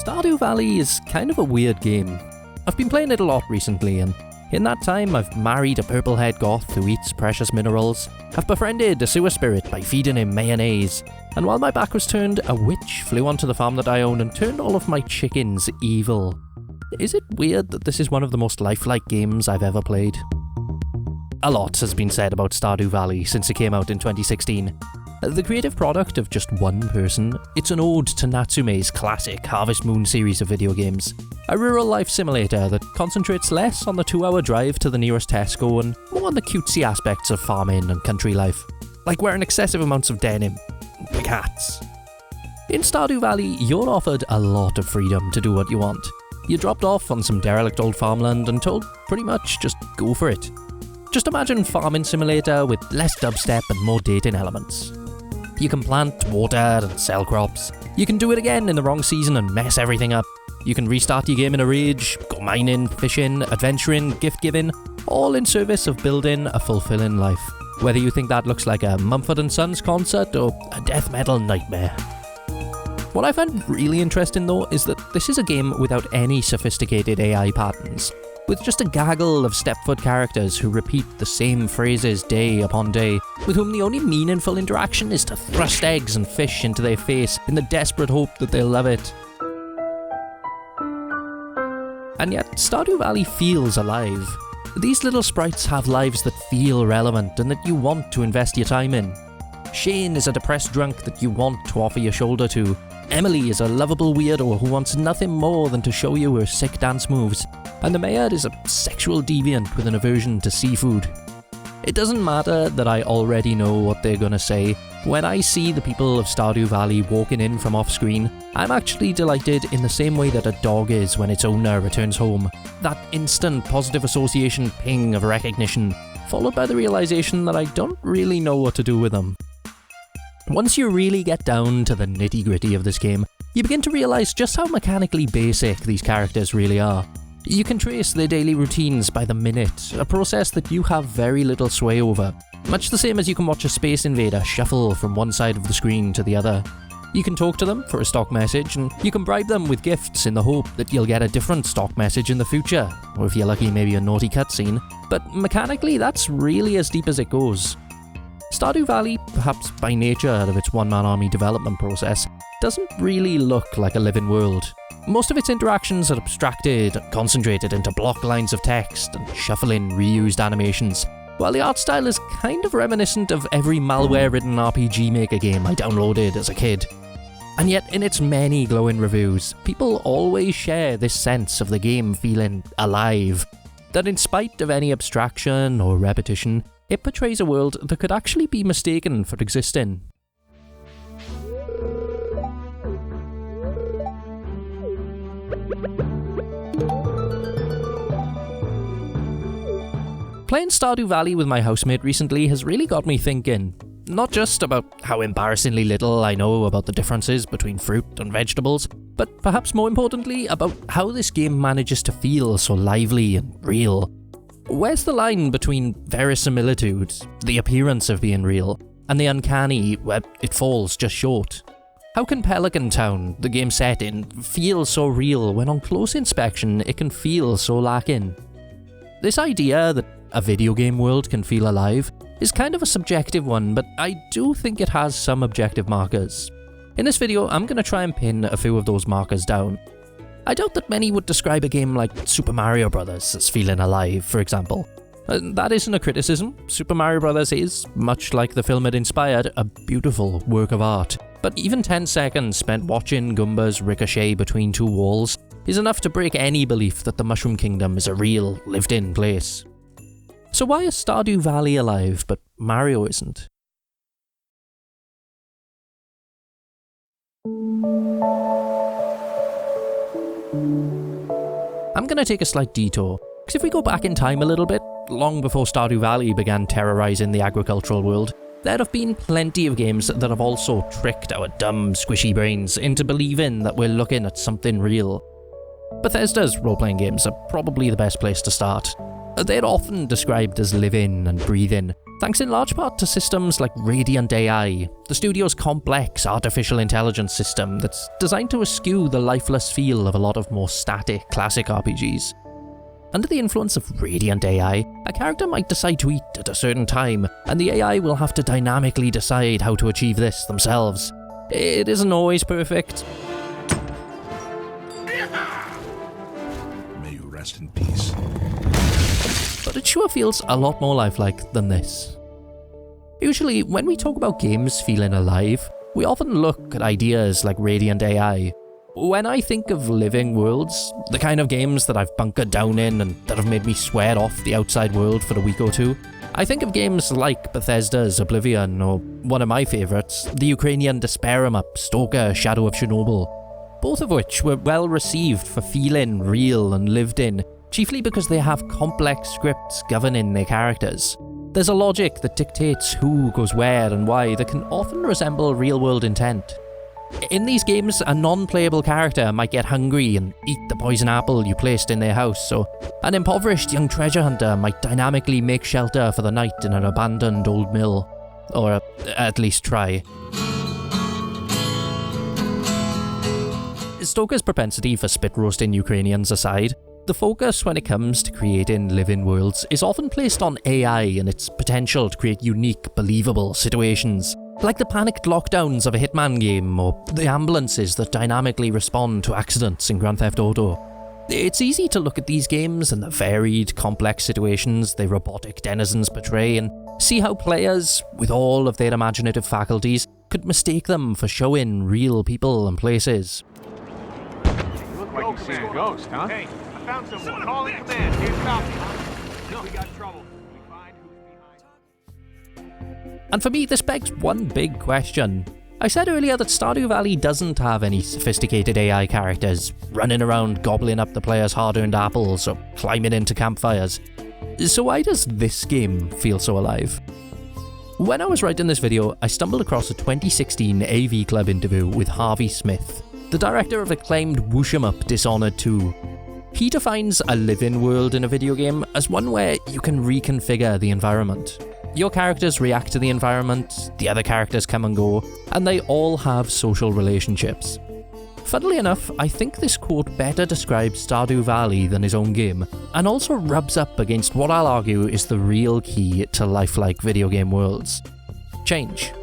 Stardew Valley is kind of a weird game. I've been playing it a lot recently, and in that time I've married a purple-haired goth who eats precious minerals, I've befriended a sewer spirit by feeding him mayonnaise, and while my back was turned, a witch flew onto the farm that I own and turned all of my chickens evil. Is it weird that this is one of the most lifelike games I've ever played? A lot has been said about Stardew Valley since it came out in 2016. The creative product of just one person, it's an ode to Natsume's classic Harvest Moon series of video games. A rural life simulator that concentrates less on the 2-hour drive to the nearest Tesco and more on the cutesy aspects of farming and country life. Like wearing excessive amounts of denim. Like hats. In Stardew Valley, you're offered a lot of freedom to do what you want. You're dropped off on some derelict old farmland and told pretty much just go for it. Just imagine Farming Simulator with less dubstep and more dating elements. You can plant, water, and sell crops. You can do it again in the wrong season and mess everything up. You can restart your game in a rage, go mining, fishing, adventuring, gift-giving, all in service of building a fulfilling life. Whether you think that looks like a Mumford & Sons concert or a death metal nightmare. What I find really interesting though is that this is a game without any sophisticated AI patterns. With just a gaggle of stepfoot characters who repeat the same phrases day upon day, with whom the only meaningful interaction is to thrust eggs and fish into their face in the desperate hope that they'll love it. And yet, Stardew Valley feels alive. These little sprites have lives that feel relevant and that you want to invest your time in. Shane is a depressed drunk that you want to offer your shoulder to. Emily is a lovable weirdo who wants nothing more than to show you her sick dance moves. And the mayor is a sexual deviant with an aversion to seafood. It doesn't matter that I already know what they're gonna say. When I see the people of Stardew Valley walking in from off-screen, I'm actually delighted in the same way that a dog is when its owner returns home. That instant positive association ping of recognition, followed by the realization that I don't really know what to do with them. Once you really get down to the nitty-gritty of this game, you begin to realize just how mechanically basic these characters really are. You can trace their daily routines by the minute, a process that you have very little sway over, much the same as you can watch a Space Invader shuffle from one side of the screen to the other. You can talk to them for a stock message, and you can bribe them with gifts in the hope that you'll get a different stock message in the future, or if you're lucky maybe a naughty cutscene, but mechanically that's really as deep as it goes. Stardew Valley, perhaps by nature of its one-man army development process, doesn't really look like a living world. Most of its interactions are abstracted and concentrated into block lines of text and shuffling reused animations, while the art style is kind of reminiscent of every malware-ridden RPG Maker game I downloaded as a kid. And yet, in its many glowing reviews, people always share this sense of the game feeling alive, that in spite of any abstraction or repetition, it portrays a world that could actually be mistaken for existing. Playing Stardew Valley with my housemate recently has really got me thinking, not just about how embarrassingly little I know about the differences between fruit and vegetables, but perhaps more importantly about how this game manages to feel so lively and real. Where's the line between verisimilitude, the appearance of being real, and the uncanny, where it falls just short? How can Pelican Town, the game set in, feel so real when on close inspection it can feel so lacking? This idea that a video game world can feel alive is kind of a subjective one, but I do think it has some objective markers. In this video, I'm going to try and pin a few of those markers down. I doubt that many would describe a game like Super Mario Bros. As feeling alive, for example. That isn't a criticism. Super Mario Bros. Is, much like the film it inspired, a beautiful work of art. But even 10 seconds spent watching Goombas ricochet between two walls is enough to break any belief that the Mushroom Kingdom is a real, lived-in place. So why is Stardew Valley alive, but Mario isn't? I'm gonna take a slight detour, because if we go back in time a little bit, long before Stardew Valley began terrorizing the agricultural world, there have been plenty of games that have also tricked our dumb, squishy brains into believing that we're looking at something real. Bethesda's role-playing games are probably the best place to start. They're often described as living and breathing, thanks in large part to systems like Radiant AI, the studio's complex artificial intelligence system that's designed to eschew the lifeless feel of a lot of more static classic RPGs. Under the influence of Radiant AI, a character might decide to eat at a certain time, and the AI will have to dynamically decide how to achieve this themselves. It isn't always perfect. May you rest in peace. But it sure feels a lot more lifelike than this. Usually, when we talk about games feeling alive, we often look at ideas like Radiant AI. When I think of living worlds, the kind of games that I've bunkered down in and that have made me sweat off the outside world for a week or two, I think of games like Bethesda's Oblivion, or one of my favourites, the Ukrainian despair em-up Stalker Shadow of Chernobyl, both of which were well received for feeling real and lived in, chiefly because they have complex scripts governing their characters. There's a logic that dictates who goes where and why that can often resemble real-world intent. In these games, a non-playable character might get hungry and eat the poison apple you placed in their house, or an impoverished young treasure hunter might dynamically make shelter for the night in an abandoned old mill. Or at least try. Stoker's propensity for spit-roasting Ukrainians aside, the focus when it comes to creating living worlds is often placed on AI and its potential to create unique, believable situations, like the panicked lockdowns of a Hitman game or the ambulances that dynamically respond to accidents in Grand Theft Auto. It's easy to look at these games and the varied, complex situations their robotic denizens portray and see how players, with all of their imaginative faculties, could mistake them for showing real people and places. You look like you see a ghost, huh? Hey, I found someone. Calling command. Here's copy. No, we got trouble. We find who's behind. And for me, this begs one big question. I said earlier that Stardew Valley doesn't have any sophisticated AI characters running around gobbling up the player's hard-earned apples or climbing into campfires. So why does this game feel so alive? When I was writing this video, I stumbled across a 2016 AV Club interview with Harvey Smith, the director of acclaimed whoosh-em-up Dishonoured 2. He defines a living world in a video game as one where you can reconfigure the environment. Your characters react to the environment, the other characters come and go, and they all have social relationships. Funnily enough, I think this quote better describes Stardew Valley than his own game, and also rubs up against what I'll argue is the real key to lifelike video game worlds: change.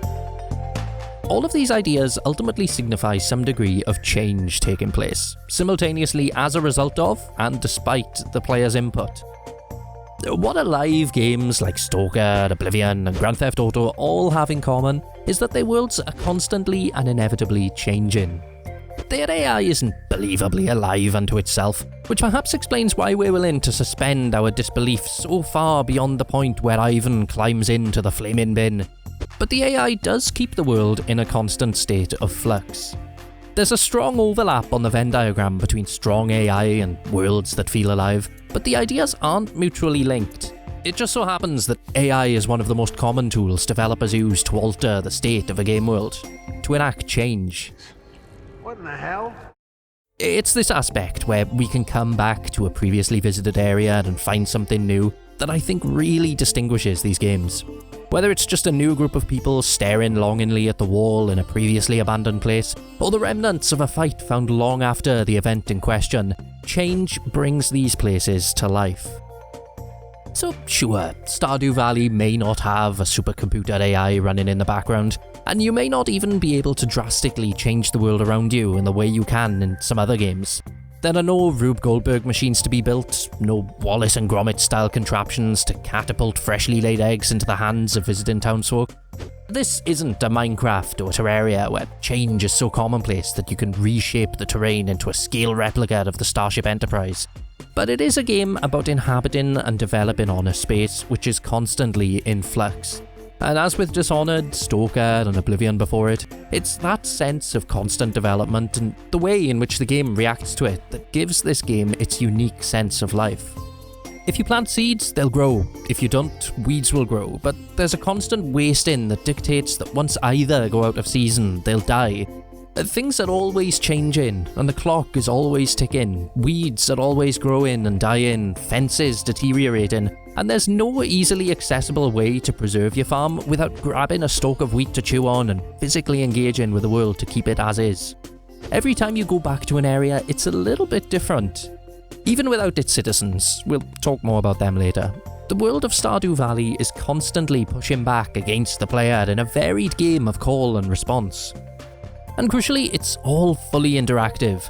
All of these ideas ultimately signify some degree of change taking place, simultaneously as a result of, and despite, the player's input. What alive games like Stalker, Oblivion, and Grand Theft Auto all have in common is that their worlds are constantly and inevitably changing. Their AI isn't believably alive unto itself, which perhaps explains why we're willing to suspend our disbelief so far beyond the point where Ivan climbs into the flaming bin. But the AI does keep the world in a constant state of flux. There's a strong overlap on the Venn diagram between strong AI and worlds that feel alive, but the ideas aren't mutually linked. It just so happens that AI is one of the most common tools developers use to alter the state of a game world, to enact change. What in the hell? It's this aspect where we can come back to a previously visited area and find something new that I think really distinguishes these games. Whether it's just a new group of people staring longingly at the wall in a previously abandoned place, or the remnants of a fight found long after the event in question, change brings these places to life. So sure, Stardew Valley may not have a supercomputer AI running in the background, and you may not even be able to drastically change the world around you in the way you can in some other games. There are no Rube Goldberg machines to be built, no Wallace and Gromit style contraptions to catapult freshly laid eggs into the hands of visiting townsfolk. This isn't a Minecraft or Terraria where change is so commonplace that you can reshape the terrain into a scale replica of the Starship Enterprise. But it is a game about inhabiting and developing on a space which is constantly in flux. And as with Dishonored, Stalker, and Oblivion before it, it's that sense of constant development and the way in which the game reacts to it that gives this game its unique sense of life. If you plant seeds, they'll grow. If you don't, weeds will grow, but there's a constant wasting that dictates that once either go out of season, they'll die. Things are always changing, and the clock is always ticking. Weeds are always growing and dying, fences deteriorating, and there's no easily accessible way to preserve your farm without grabbing a stalk of wheat to chew on and physically engaging with the world to keep it as is. Every time you go back to an area, it's a little bit different. Even without its citizens, we'll talk more about them later, the world of Stardew Valley is constantly pushing back against the player in a varied game of call and response. And crucially, it's all fully interactive.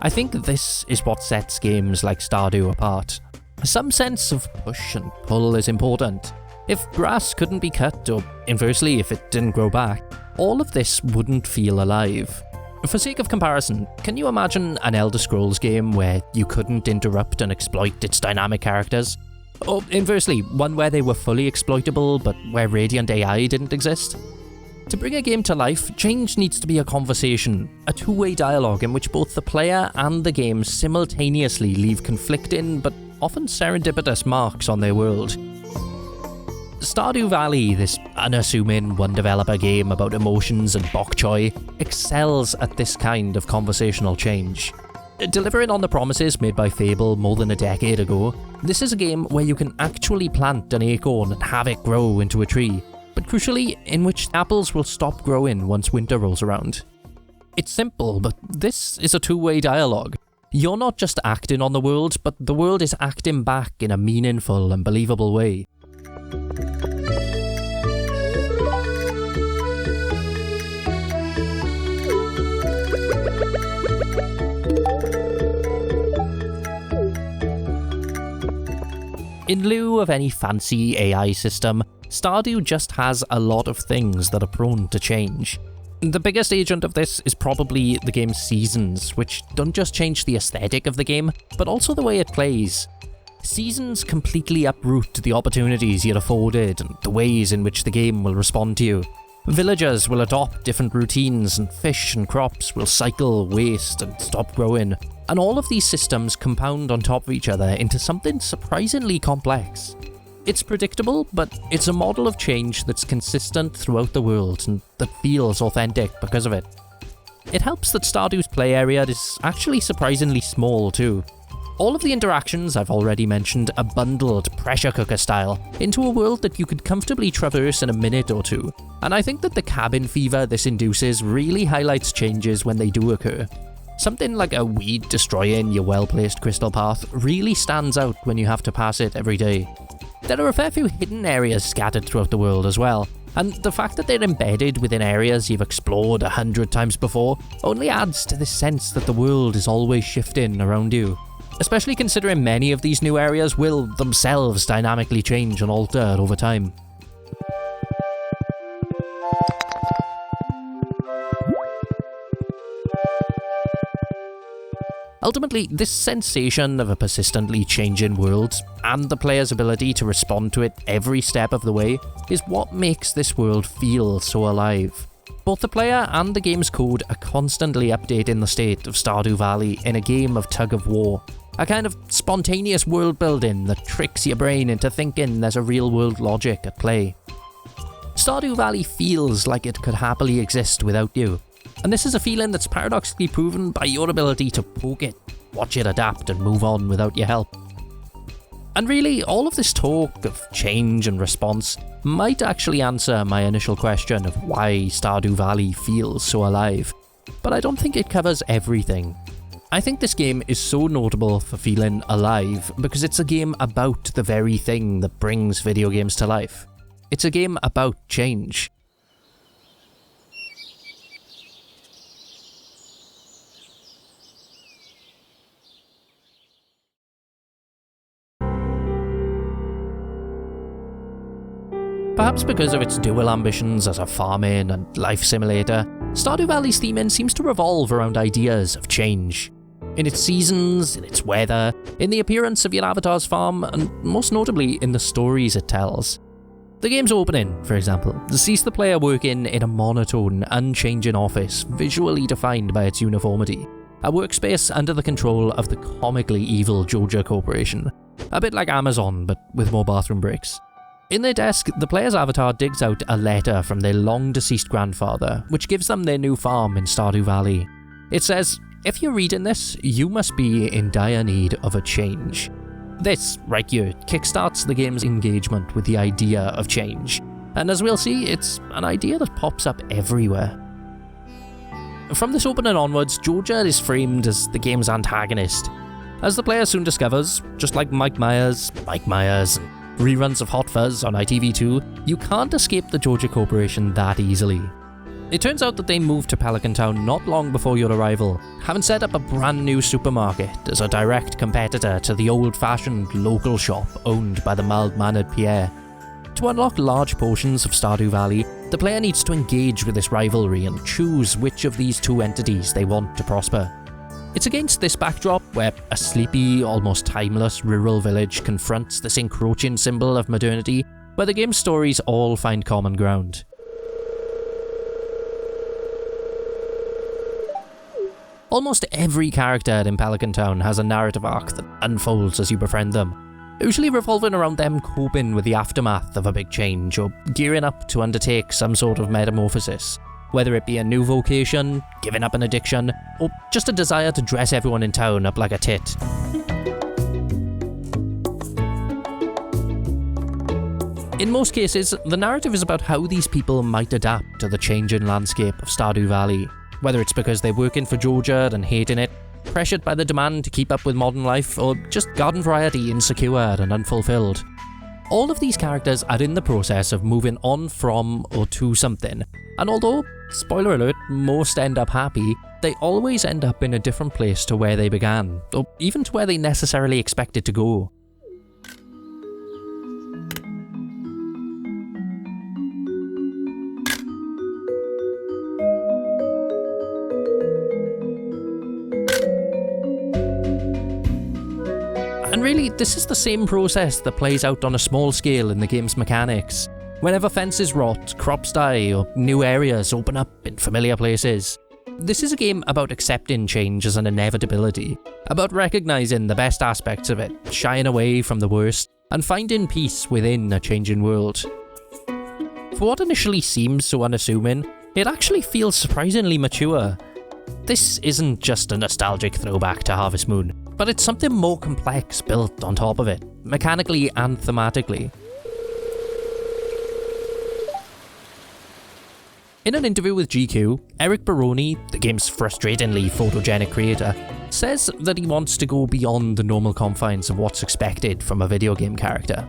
I think this is what sets games like Stardew apart. Some sense of push and pull is important. If grass couldn't be cut, or inversely if it didn't grow back, all of this wouldn't feel alive. For sake of comparison, can you imagine an Elder Scrolls game where you couldn't interrupt and exploit its dynamic characters? Or inversely, one where they were fully exploitable but where Radiant AI didn't exist? To bring a game to life, change needs to be a conversation, a two-way dialogue in which both the player and the game simultaneously leave conflicting but often serendipitous marks on their world. Stardew Valley, this unassuming one-developer game about emotions and bok choy, excels at this kind of conversational change. Delivering on the promises made by Fable more than a decade ago, this is a game where you can actually plant an acorn and have it grow into a tree, but crucially, in which apples will stop growing once winter rolls around. It's simple, but this is a two-way dialogue. You're not just acting on the world, but the world is acting back in a meaningful and believable way. In lieu of any fancy AI system, Stardew just has a lot of things that are prone to change. The biggest agent of this is probably the game's seasons, which don't just change the aesthetic of the game, but also the way it plays. Seasons completely uproot the opportunities you're afforded and the ways in which the game will respond to you. Villagers will adopt different routines, and fish and crops will cycle, waste, and stop growing. And all of these systems compound on top of each other into something surprisingly complex. It's predictable, but it's a model of change that's consistent throughout the world and that feels authentic because of it. It helps that Stardew's play area is actually surprisingly small too. All of the interactions I've already mentioned are bundled pressure cooker style into a world that you could comfortably traverse in a minute or two, and I think that the cabin fever this induces really highlights changes when they do occur. Something like a weed destroying your well-placed crystal path really stands out when you have to pass it every day. There are a fair few hidden areas scattered throughout the world as well, and the fact that they're embedded within areas you've explored 100 times before only adds to this sense that the world is always shifting around you. Especially considering many of these new areas will themselves dynamically change and alter over time. Ultimately, this sensation of a persistently changing world, and the player's ability to respond to it every step of the way, is what makes this world feel so alive. Both the player and the game's code are constantly updating the state of Stardew Valley in a game of tug-of-war. A kind of spontaneous world building that tricks your brain into thinking there's a real-world logic at play. Stardew Valley feels like it could happily exist without you, and this is a feeling that's paradoxically proven by your ability to poke it, watch it adapt and move on without your help. And really, all of this talk of change and response might actually answer my initial question of why Stardew Valley feels so alive, but I don't think it covers everything. I think this game is so notable for feeling alive because it's a game about the very thing that brings video games to life. It's a game about change. Perhaps because of its dual ambitions as a farming and life simulator, Stardew Valley's theming seems to revolve around ideas of change. In its seasons, in its weather, in the appearance of your avatar's farm, and most notably in the stories it tells. The game's opening, for example, sees the player working in a monotone, unchanging office, visually defined by its uniformity. A workspace under the control of the comically evil Georgia Corporation. A bit like Amazon, but with more bathroom breaks. In their desk, the player's avatar digs out a letter from their long-deceased grandfather, which gives them their new farm in Stardew Valley. It says, "If you're reading this, you must be in dire need of a change." This, right here, kickstarts the game's engagement with the idea of change, and as we'll see, it's an idea that pops up everywhere. From this opening onwards, Georgia is framed as the game's antagonist. As the player soon discovers, just like Mike Myers, and reruns of Hot Fuzz on ITV2, you can't escape the Georgia Corporation that easily. It turns out that they moved to Pelican Town not long before your arrival, having set up a brand new supermarket as a direct competitor to the old-fashioned local shop owned by the mild-mannered Pierre. To unlock large portions of Stardew Valley, the player needs to engage with this rivalry and choose which of these two entities they want to prosper. It's against this backdrop, where a sleepy, almost timeless rural village confronts this encroaching symbol of modernity, where the game's stories all find common ground. Almost every character in Pelican Town has a narrative arc that unfolds as you befriend them, usually revolving around them coping with the aftermath of a big change or gearing up to undertake some sort of metamorphosis, whether it be a new vocation, giving up an addiction, or just a desire to dress everyone in town up like a tit. In most cases, the narrative is about how these people might adapt to the changing landscape of Stardew Valley, whether it's because they're working for Georgia and hating it, pressured by the demand to keep up with modern life, or just garden variety insecure and unfulfilled. All of these characters are in the process of moving on from or to something, and although, spoiler alert, most end up happy, they always end up in a different place to where they began, or even to where they necessarily expected to go. And really, this is the same process that plays out on a small scale in the game's mechanics. Whenever fences rot, crops die, or new areas open up in familiar places. This is a game about accepting change as an inevitability, about recognizing the best aspects of it, shying away from the worst, and finding peace within a changing world. For what initially seems so unassuming, it actually feels surprisingly mature. This isn't just a nostalgic throwback to Harvest Moon, but it's something more complex built on top of it, mechanically and thematically. In an interview with GQ, Eric Baroni, the game's frustratingly photogenic creator, says that he wants to go beyond the normal confines of what's expected from a video game character.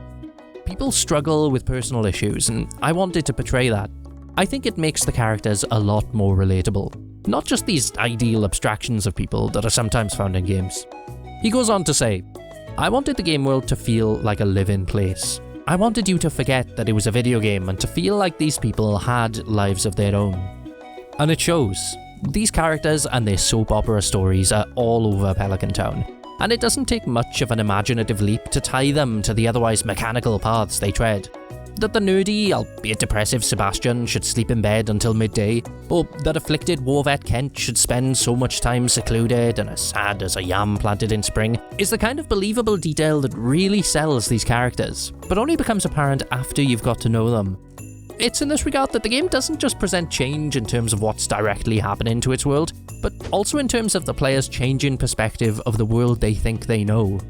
People struggle with personal issues, and I wanted to portray that. I think it makes the characters a lot more relatable, not just these ideal abstractions of people that are sometimes found in games. He goes on to say, "I wanted the game world to feel like a living place. I wanted you to forget that it was a video game and to feel like these people had lives of their own." And it shows. These characters and their soap opera stories are all over Pelican Town, and it doesn't take much of an imaginative leap to tie them to the otherwise mechanical paths they tread. That the nerdy, albeit depressive Sebastian should sleep in bed until midday, or that afflicted war vet Kent should spend so much time secluded and as sad as a yam planted in spring, is the kind of believable detail that really sells these characters, but only becomes apparent after you've got to know them. It's in this regard that the game doesn't just present change in terms of what's directly happening to its world, but also in terms of the player's changing perspective of the world they think they know.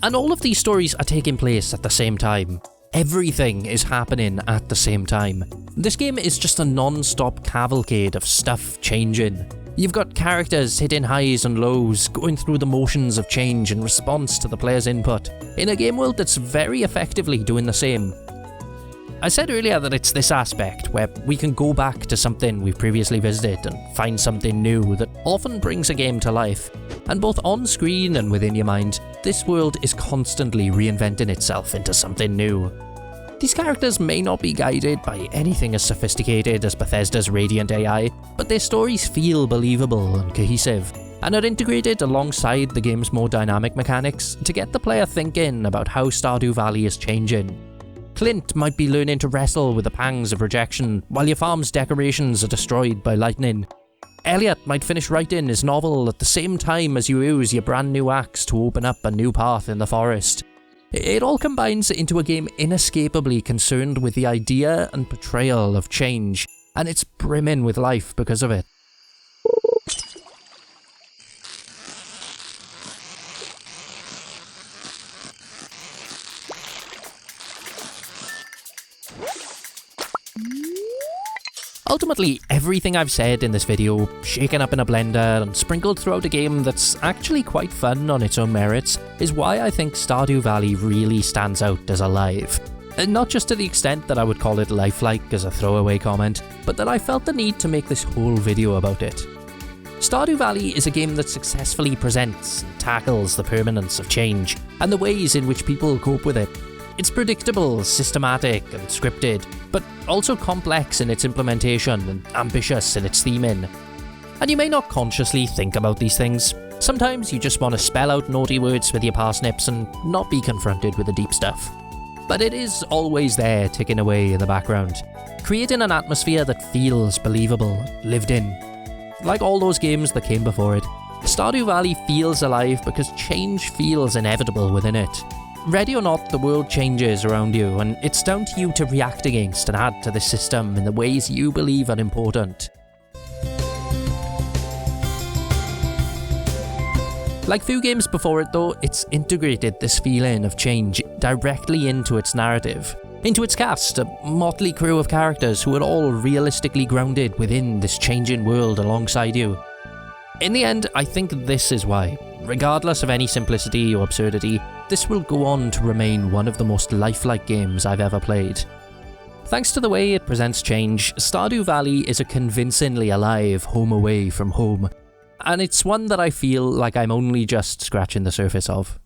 And all of these stories are taking place at the same time. Everything is happening at the same time. This game is just a non-stop cavalcade of stuff changing. You've got characters hitting highs and lows, going through the motions of change in response to the player's input, in a game world that's very effectively doing the same. I said earlier that it's this aspect, where we can go back to something we've previously visited and find something new, that often brings a game to life. And both on screen and within your mind, this world is constantly reinventing itself into something new. These characters may not be guided by anything as sophisticated as Bethesda's Radiant AI, but their stories feel believable and cohesive, and are integrated alongside the game's more dynamic mechanics to get the player thinking about how Stardew Valley is changing. Clint might be learning to wrestle with the pangs of rejection while your farm's decorations are destroyed by lightning. Elliot might finish writing his novel at the same time as you use your brand new axe to open up a new path in the forest. It all combines into a game inescapably concerned with the idea and portrayal of change, and it's brimming with life because of it. Ultimately, everything I've said in this video, shaken up in a blender and sprinkled throughout a game that's actually quite fun on its own merits, is why I think Stardew Valley really stands out as alive. And not just to the extent that I would call it lifelike as a throwaway comment, but that I felt the need to make this whole video about it. Stardew Valley is a game that successfully presents and tackles the permanence of change, and the ways in which people cope with it. It's predictable, systematic, and scripted, but also complex in its implementation and ambitious in its theming. And you may not consciously think about these things. Sometimes you just want to spell out naughty words with your parsnips and not be confronted with the deep stuff. But it is always there, ticking away in the background, creating an atmosphere that feels believable, lived in. Like all those games that came before it, Stardew Valley feels alive because change feels inevitable within it. Ready or not, the world changes around you, and it's down to you to react against and add to the system in the ways you believe are important. Like few games before it though, it's integrated this feeling of change directly into its narrative, into its cast, a motley crew of characters who are all realistically grounded within this changing world alongside you. In the end, I think this is why, regardless of any simplicity or absurdity, this will go on to remain one of the most lifelike games I've ever played. Thanks to the way it presents change, Stardew Valley is a convincingly alive home away from home, and it's one that I feel like I'm only just scratching the surface of.